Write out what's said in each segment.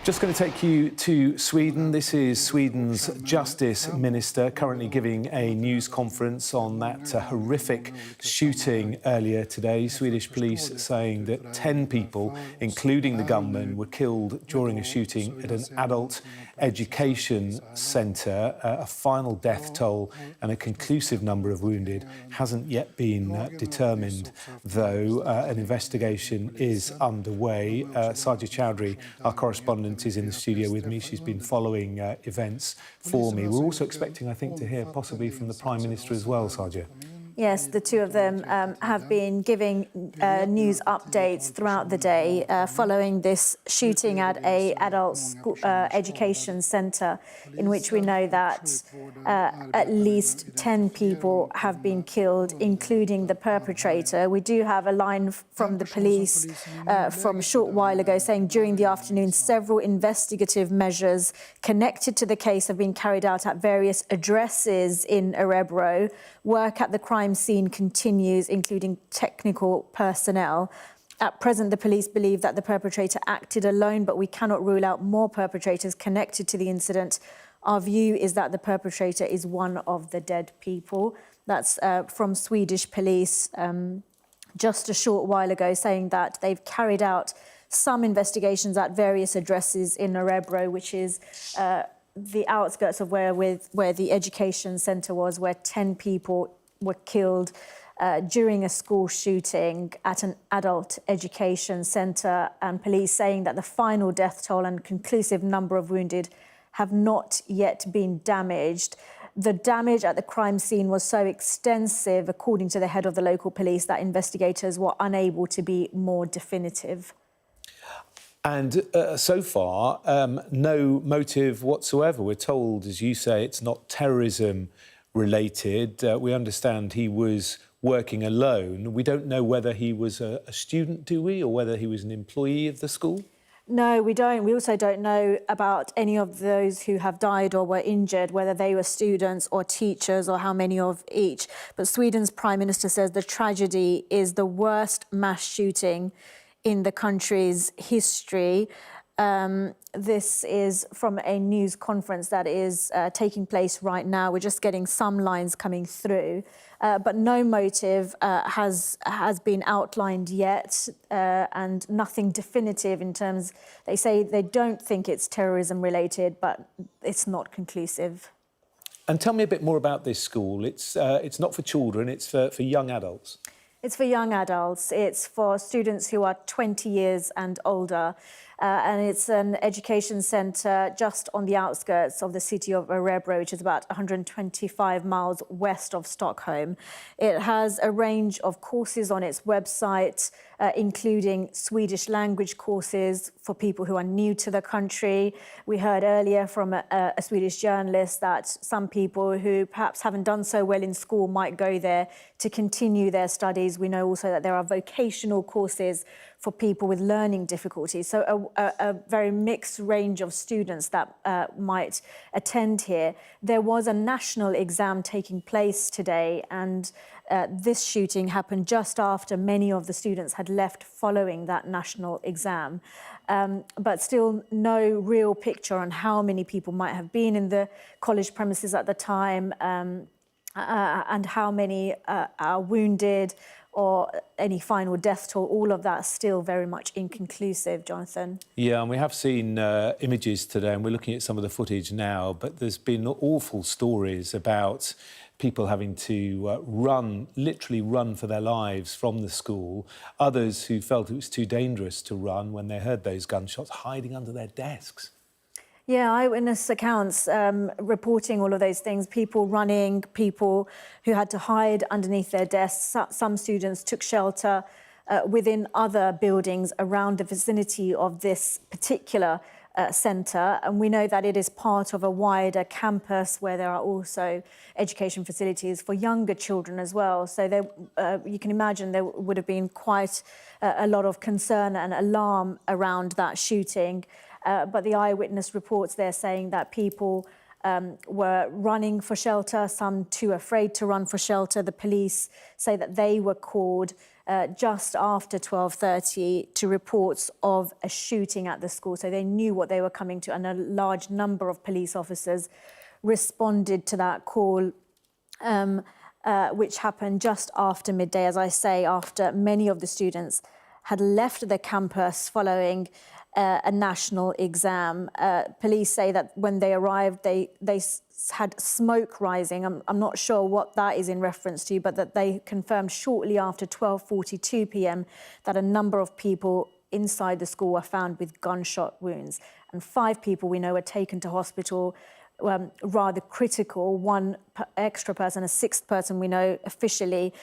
Just going to take you to Sweden. This is Sweden's Justice Minister currently giving a news conference on that horrific shooting earlier today. Swedish police saying that 10 people, including the gunman, were killed during a shooting at an adult education centre. A final death toll and a conclusive number of wounded hasn't yet been determined, though. An investigation is underway. Sajid Chowdhury, our correspondent, is in the studio with me. She's been following events for me. We're also expecting, I think, to hear possibly from the Prime Minister as well, Sajid. Yes, the two of them have been giving news updates throughout the day following this shooting at an adult school, education centre, in which we know that at least 10 people have been killed, including the perpetrator. We do have a line from the police from a short while ago saying during the afternoon several investigative measures connected to the case have been carried out at various addresses in Orebro. Work at the crime scene continues, including technical personnel. At present, the police believe that the perpetrator acted alone, but we cannot rule out more perpetrators connected to the incident. Our view is that the perpetrator is one of the dead people. That's from Swedish police just a short while ago, saying that they've carried out some investigations at various addresses in Orebro, which is the outskirts of where the education centre was, where 10 people were killed during a school shooting at an adult education centre, and police saying that the final death toll and conclusive number of wounded have not yet been damaged. The damage at the crime scene was so extensive, according to the head of the local police, that investigators were unable to be more definitive. And so far, no motive whatsoever. We're told, as you say, it's not terrorism related. We understand he was working alone. We don't know whether he was a student, do we, or whether he was an employee of the school? No, we don't. We also don't know about any of those who have died or were injured, whether they were students or teachers or how many of each. But Sweden's Prime Minister says the tragedy is the worst mass shooting in the country's history. This is from a news conference that is taking place right now. We're just getting some lines coming through, but no motive has been outlined yet, and nothing definitive in terms. They say they don't think it's terrorism related, but it's not conclusive. And tell me a bit more about this school. It's not for children, it's for young adults. It's for young adults. It's for students who are 20 years and older. And it's an education centre just on the outskirts of the city of Orebro, which is about 125 miles west of Stockholm. It has a range of courses on its website, including Swedish language courses for people who are new to the country. We heard earlier from a Swedish journalist that some people who perhaps haven't done so well in school might go there to continue their studies. We know also that there are vocational courses for people with learning difficulties. So a very mixed range of students that might attend here. There was a national exam taking place today, and this shooting happened just after many of the students had left following that national exam. But still no real picture on how many people might have been in the college premises at the time, and how many are wounded, or any final death toll. All of that is still very much inconclusive, Jonathan. Yeah, and we have seen images today, and we're looking at some of the footage now, but there's been awful stories about people having to literally run for their lives from the school. Others who felt it was too dangerous to run when they heard those gunshots, hiding under their desks. Yeah, eyewitness accounts reporting all of those things, people running, people who had to hide underneath their desks. Some students took shelter within other buildings around the vicinity of this particular centre. And we know that it is part of a wider campus where there are also education facilities for younger children as well. So you can imagine there would have been quite a lot of concern and alarm around that shooting. But the eyewitness reports there saying that people were running for shelter, some too afraid to run for shelter. The police say that they were called just after 12:30 to reports of a shooting at the school. So they knew what they were coming to, and a large number of police officers responded to that call, which happened just after midday, as I say, after many of the students had left the campus following a national exam. Police say that when they arrived, they had smoke rising. I'm not sure what that is in reference to, but that they confirmed shortly after 12:42 p.m. that a number of people inside the school were found with gunshot wounds. And 5 people we know were taken to hospital, rather critical. One extra person, a 6th person we know officially,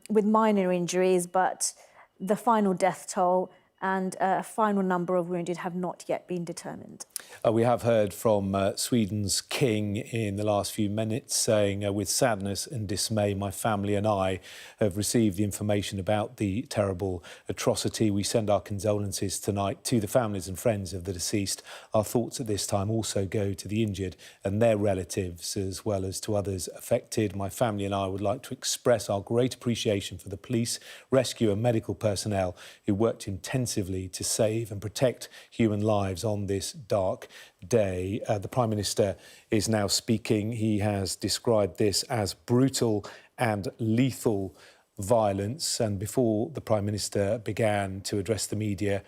with minor injuries, but the final death toll and a final number of wounded have not yet been determined. We have heard from Sweden's king in the last few minutes saying, with sadness and dismay, my family and I have received the information about the terrible atrocity. We send our condolences tonight to the families and friends of the deceased. Our thoughts at this time also go to the injured and their relatives, as well as to others affected. My family and I would like to express our great appreciation for the police, rescue and medical personnel who worked intensively to save and protect human lives on this dark day. The Prime Minister is now speaking. He has described this as brutal and lethal violence. And before the Prime Minister began to address the media,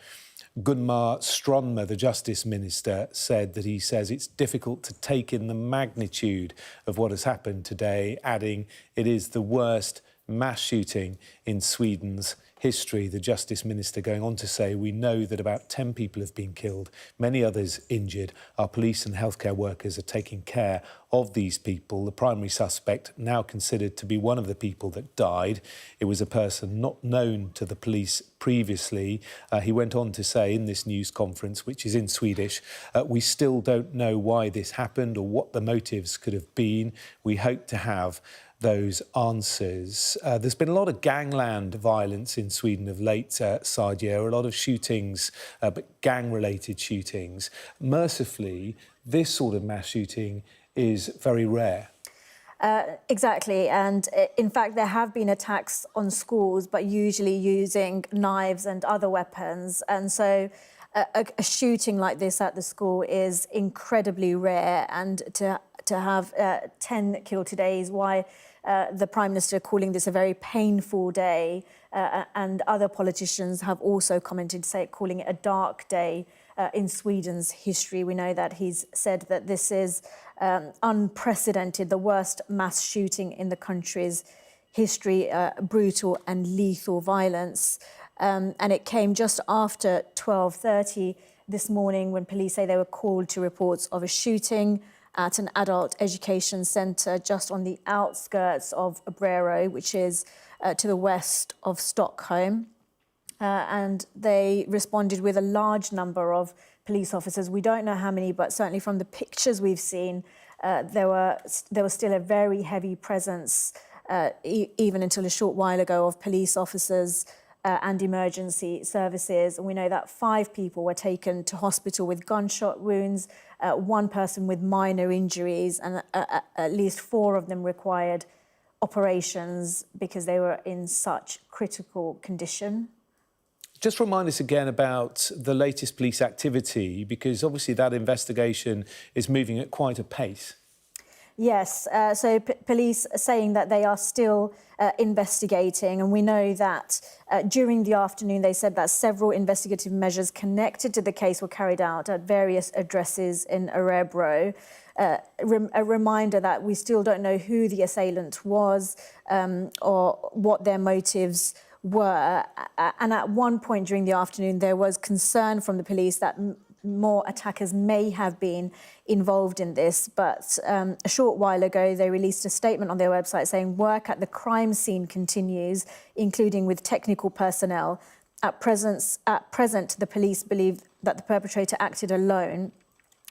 Gunnar Strømmer, the Justice Minister, said that he says it's difficult to take in the magnitude of what has happened today, adding it is the worst mass shooting in Sweden's history. The Justice Minister going on to say, we know that about 10 people have been killed, many others injured. Our police and healthcare workers are taking care of these people. The primary suspect, now considered to be one of the people that died, it was a person not known to the police previously. He went on to say in this news conference, which is in Swedish, we still don't know why this happened or what the motives could have been. We hope to have those answers. There's been a lot of gangland violence in Sweden of late, Sadia, a lot of shootings, but gang-related shootings. Mercifully, this sort of mass shooting is very rare. Exactly, and in fact there have been attacks on schools, but usually using knives and other weapons, and so a shooting like this at the school is incredibly rare, and to have 10 killed today is why the Prime Minister calling this a very painful day, and other politicians have also commented, calling it a dark day in Sweden's history. We know that he's said that this is unprecedented, the worst mass shooting in the country's history, brutal and lethal violence. And it came just after 12:30 this morning when police say they were called to reports of a shooting at an adult education centre just on the outskirts of Orebro, which is to the west of Stockholm. And they responded with a large number of police officers. We don't know how many, but certainly from the pictures we've seen, there was still a very heavy presence, even until a short while ago, of police officers and emergency services. And we know that 5 people were taken to hospital with gunshot wounds, 1 person with minor injuries, and at least 4 of them required operations because they were in such critical condition. Just remind us again about the latest police activity, because obviously that investigation is moving at quite a pace. Yes, so police are saying that they are still investigating, and we know that during the afternoon they said that several investigative measures connected to the case were carried out at various addresses in Orebro. A reminder that we still don't know who the assailant was or what their motives were. And at one point during the afternoon there was concern from the police that more attackers may have been involved in this, but a short while ago they released a statement on their website saying work at the crime scene continues, including with technical personnel. At present, the police believe that the perpetrator acted alone,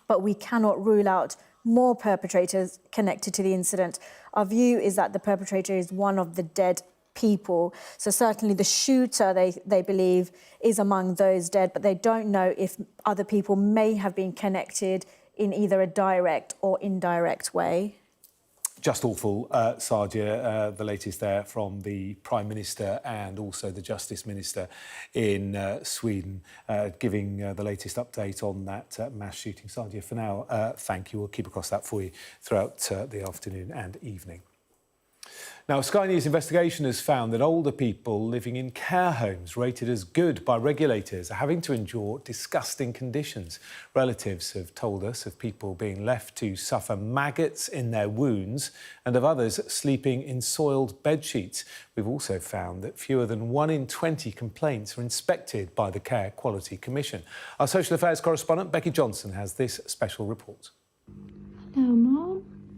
but we cannot rule out more perpetrators connected to the incident. Our view is that the perpetrator is one of the dead people. So certainly the shooter, they believe, is among those dead, but they don't know if other people may have been connected in either a direct or indirect way. Just awful, Sadia, the latest there from the Prime Minister and also the Justice Minister in Sweden, giving the latest update on that mass shooting. Sadia, for now, thank you. We'll keep across that for you throughout the afternoon and evening. Now, a Sky News investigation has found that older people living in care homes rated as good by regulators are having to endure disgusting conditions. Relatives have told us of people being left to suffer maggots in their wounds and of others sleeping in soiled bedsheets. We've also found that fewer than 1 in 20 complaints are inspected by the Care Quality Commission. Our social affairs correspondent, Becky Johnson, has this special report.